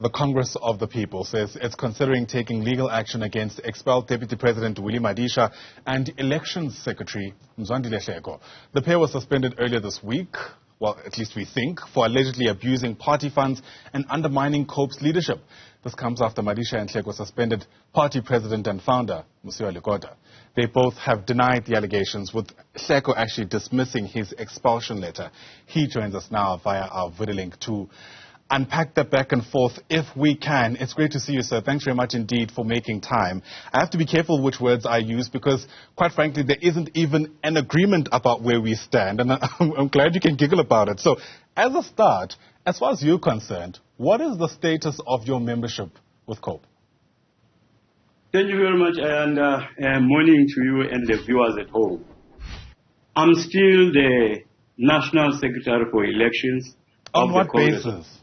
The Congress of the People says it's considering taking legal action against expelled Deputy President Willie Madisha and Elections Secretary Mzwandile Hleko. The pair was suspended earlier this week, well, at least we think, for allegedly abusing party funds and undermining COPE's leadership. This comes after Madisha and Hleko suspended party president and founder Mosiuoa Lekota. They both have denied the allegations, with Hleko actually dismissing his expulsion letter. He joins us now via our video link to unpack that back and forth if we can. It's great to see you, sir. Thanks very much indeed for making time. I have to be careful which words I use because, quite frankly, there isn't even an agreement about where we stand, and I'm glad you can giggle about it. So, as a start, as far as you're concerned, what is the status of your membership with COPE? Thank you very much, and morning to you and the viewers at home. I'm still the National Secretary for Elections. On what basis?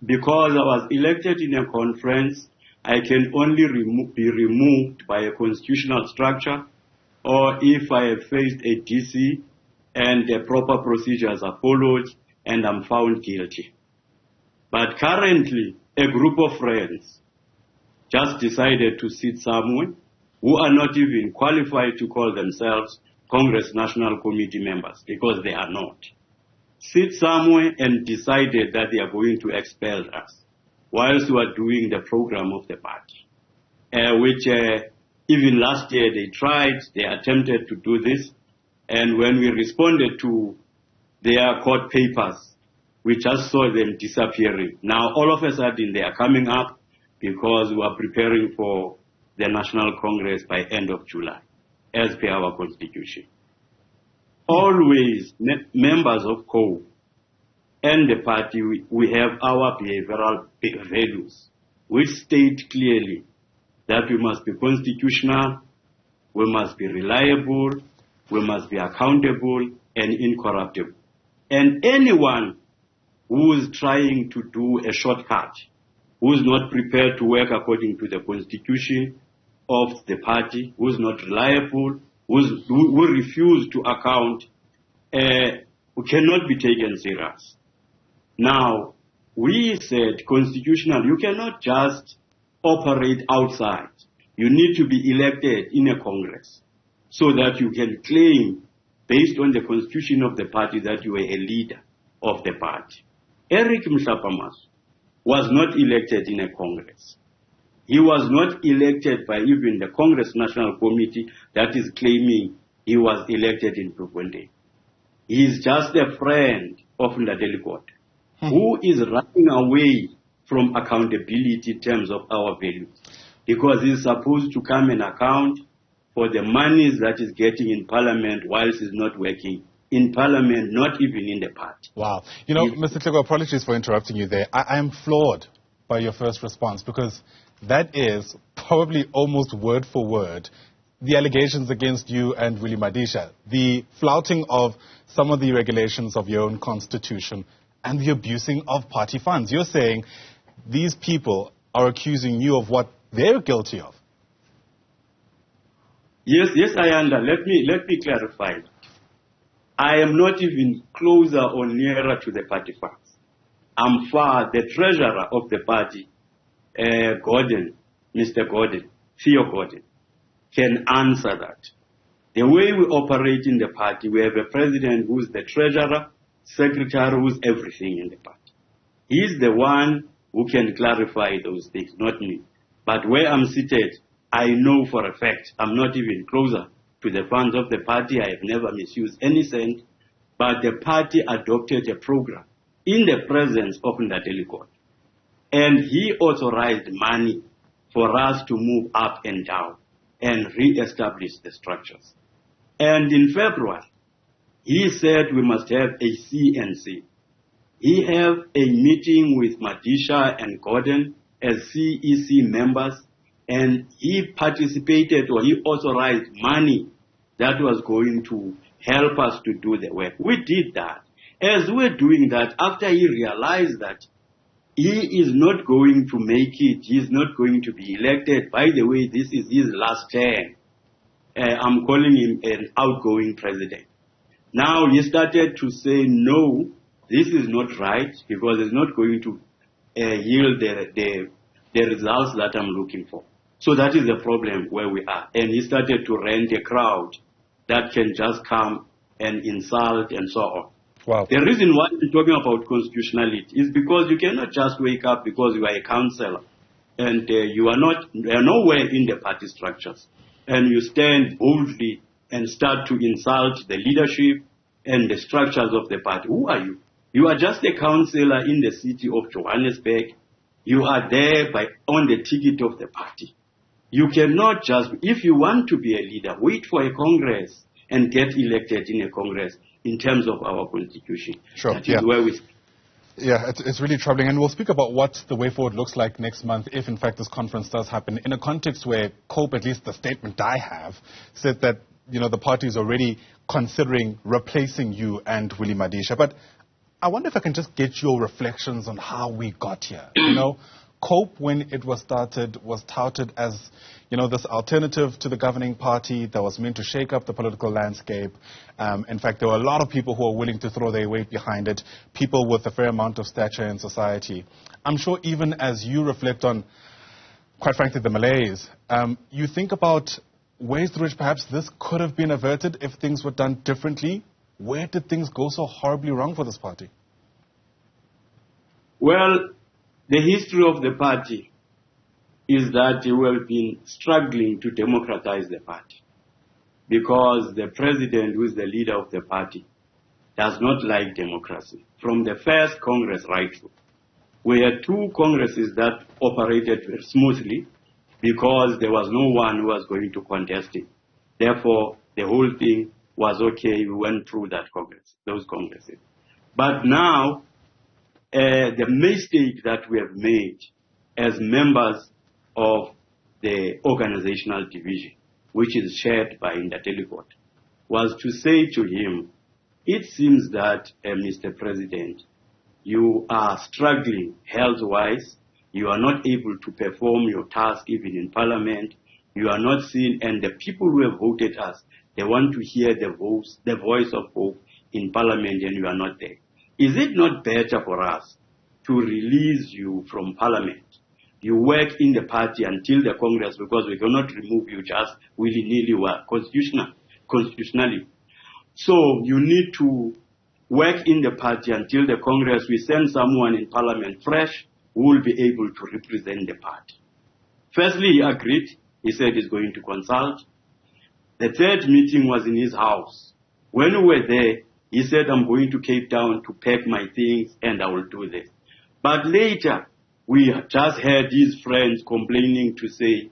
Because I was elected in a conference, I can only be removed by a constitutional structure, or if I have faced a DC and the proper procedures are followed and I'm found guilty. But currently, a group of friends just decided to sit somewhere who are not even qualified to call themselves Congress National Committee members, because they are not. Sit somewhere and decided that they are going to expel us whilst we are doing the program of the party, which even last year they attempted to do this, and when we responded to their court papers, we just saw them disappearing. Now all of a sudden they are coming up because we are preparing for the National Congress by end of July, as per our constitution. Always, members of COPE and the party, we have our behavioral values, which state clearly that we must be constitutional, we must be reliable, we must be accountable and incorruptible. And anyone who is trying to do a shortcut, who is not prepared to work according to the constitution of the party, who is not reliable, who refuse to account, who cannot be taken serious. Now, we said constitutional, you cannot just operate outside. You need to be elected in a Congress so that you can claim, based on the constitution of the party, that you are a leader of the party. Eric Mshapamas was not elected in a Congress. He was not elected by even the Congress National Committee that is claiming he was elected in Prupende. He is just a friend of Newzroom Afrika who is running away from accountability in terms of our values, because he is supposed to come and account for the monies that is getting in Parliament whilst he's not working in Parliament, not even in the party. Wow. You know, Mr. Hleko, apologies for interrupting you there. I am floored by your first response, because that is probably almost word for word the allegations against you and Willie Madisha, the flouting of some of the regulations of your own constitution and the abusing of party funds. You're saying these people are accusing you of what they're guilty of. Yes, Ayanda, let me clarify. I am not even closer or nearer to the party funds. I'm far, the treasurer of the party, Gordon, Mr. Gordon, Theo Gordon, can answer that. The way we operate in the party, we have a president who's the treasurer, secretary who's everything in the party. He's the one who can clarify those things, not me. But where I'm seated, I know for a fact I'm not even closer to the funds of the party. I have never misused any cent, but the party adopted a program in the presence of Newzroom Afrika, and he authorized money for us to move up and down and re-establish the structures. And in February, he said we must have a CNC. He have a meeting with Madisha and Gordon as CEC members, and he participated, or he authorized money that was going to help us to do the work. We did that. As we're doing that, after he realized that he is not going to make it, he is not going to be elected. By the way, this is his last term. I'm calling him an outgoing president. Now he started to say, no, this is not right, because it's not going to yield the results that I'm looking for. So that is the problem where we are. And he started to rent a crowd that can just come and insult and so on. Wow. The reason why we're talking about constitutionality is because you cannot just wake up because you are a councillor and you are nowhere in the party structures, and you stand boldly and start to insult the leadership and the structures of the party. Who are you? You are just a councillor in the city of Johannesburg. You are there on the ticket of the party. You cannot just, if you want to be a leader, wait for a congress and get elected in a congress in terms of our constitution. Sure. That is where we... Yeah, it's really troubling. And we'll speak about what the way forward looks like next month if, in fact, this conference does happen in a context where COPE, at least the statement I have, said that, the party is already considering replacing you and Willie Madisha. But I wonder if I can just get your reflections on how we got here. COPE, when it was started, was touted as, this alternative to the governing party that was meant to shake up the political landscape. In fact, there were a lot of people who were willing to throw their weight behind it, people with a fair amount of stature in society. I'm sure even as you reflect on, quite frankly, the malaise, you think about ways through which perhaps this could have been averted if things were done differently. Where did things go so horribly wrong for this party? Well, the history of the party is that we have been struggling to democratize the party because the president, who is the leader of the party, does not like democracy. From the first Congress right through, we had two Congresses that operated very smoothly because there was no one who was going to contest it. Therefore, the whole thing was okay. We went through those Congresses. But now, the mistake that we have made as members of the organizational division, which is shared by Newzroom Afrika, was to say to him, it seems that, Mr. President, you are struggling health-wise. You are not able to perform your task even in Parliament. You are not seen, and the people who have voted us, they want to hear the voice of hope in Parliament, and you are not there. Is it not better for us to release you from Parliament? You work in the party until the Congress, because we cannot remove you just willy-nilly constitutionally. So you need to work in the party until the Congress. We send someone in Parliament fresh who will be able to represent the party. Firstly, he agreed. He said he's going to consult. The third meeting was in his house. When we were there, he said, I'm going to Cape Town to pack my things and I will do this. But later, we just heard his friends complaining to say,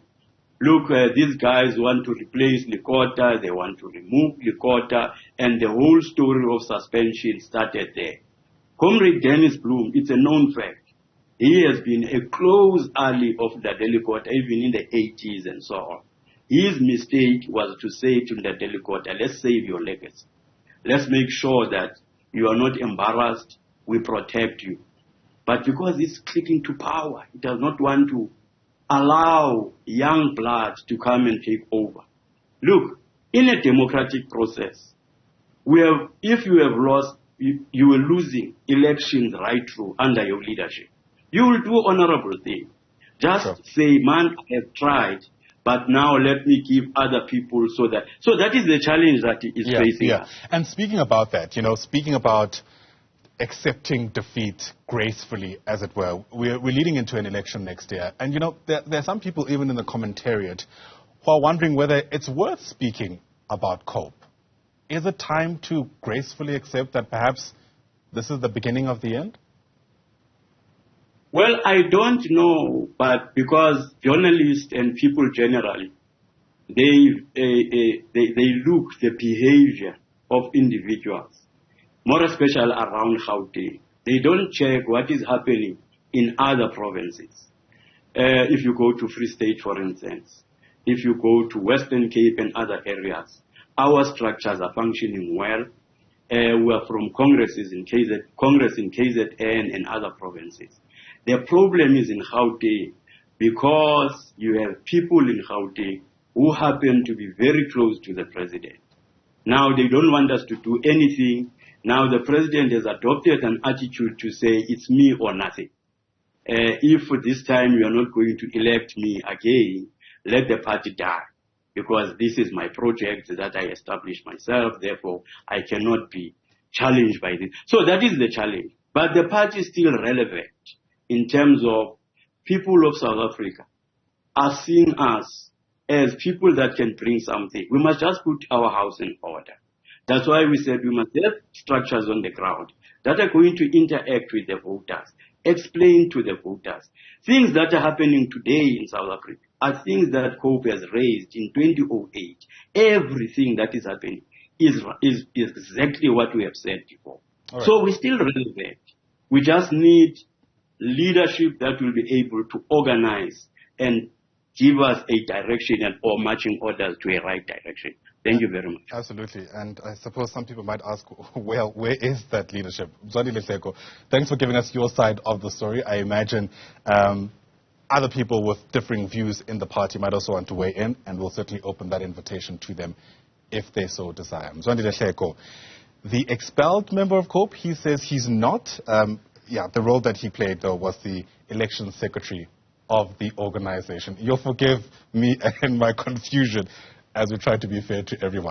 look, these guys want to replace Lekota, they want to remove Lekota, and the whole story of suspension started there. Comrade Dennis Bloom, it's a known fact. He has been a close ally of Newzroom Lekota, even in the 80s and so on. His mistake was to say to Newzroom Lekota, let's save your legacy. Let's make sure that you are not embarrassed, we protect you. But because it's clicking to power, it does not want to allow young blood to come and take over. Look, in a democratic process, if you have lost, you were losing elections right through under your leadership. You will do honorable things. Just say, man, I have tried, but now let me give other people so that is the challenge that is facing. Yeah. And speaking about that, speaking about accepting defeat gracefully, as it were, we're leading into an election next year. And, there are some people even in the commentariat who are wondering whether it's worth speaking about COPE. Is it time to gracefully accept that perhaps this is the beginning of the end? Well, I don't know, but because journalists and people generally, they look the behavior of individuals, more especially around Gauteng. They don't check what is happening in other provinces. If you go to Free State, for instance, if you go to Western Cape and other areas, our structures are functioning well. We are from Congress in KZN and other provinces. The problem is in Gauteng because you have people in Gauteng who happen to be very close to the president. Now they don't want us to do anything. Now the president has adopted an attitude to say it's me or nothing. if this time you are not going to elect me again, let the party die. Because this is my project that I established myself, therefore I cannot be challenged by this. So that is the challenge. But the party is still relevant in terms of people of South Africa are seeing us as people that can bring something. We must just put our house in order. That's why we said we must have structures on the ground that are going to interact with the voters, explain to the voters. Things that are happening today in South Africa are things that COPE has raised in 2008. Everything that is happening is exactly what we have said before. Right. So we're still relevant. We just need leadership that will be able to organize and give us a direction or marching orders to a right direction. Thank you very much. Absolutely. And I suppose some people might ask, well, where is that leadership? Mzwandile Hleko, thanks for giving us your side of the story. I imagine other people with differing views in the party might also want to weigh in, and we'll certainly open that invitation to them if they so desire. Mzwandile Hleko, the expelled member of COPE, he says he's not. The role that he played, though, was the election secretary of the organization. You'll forgive me and my confusion as we try to be fair to everyone.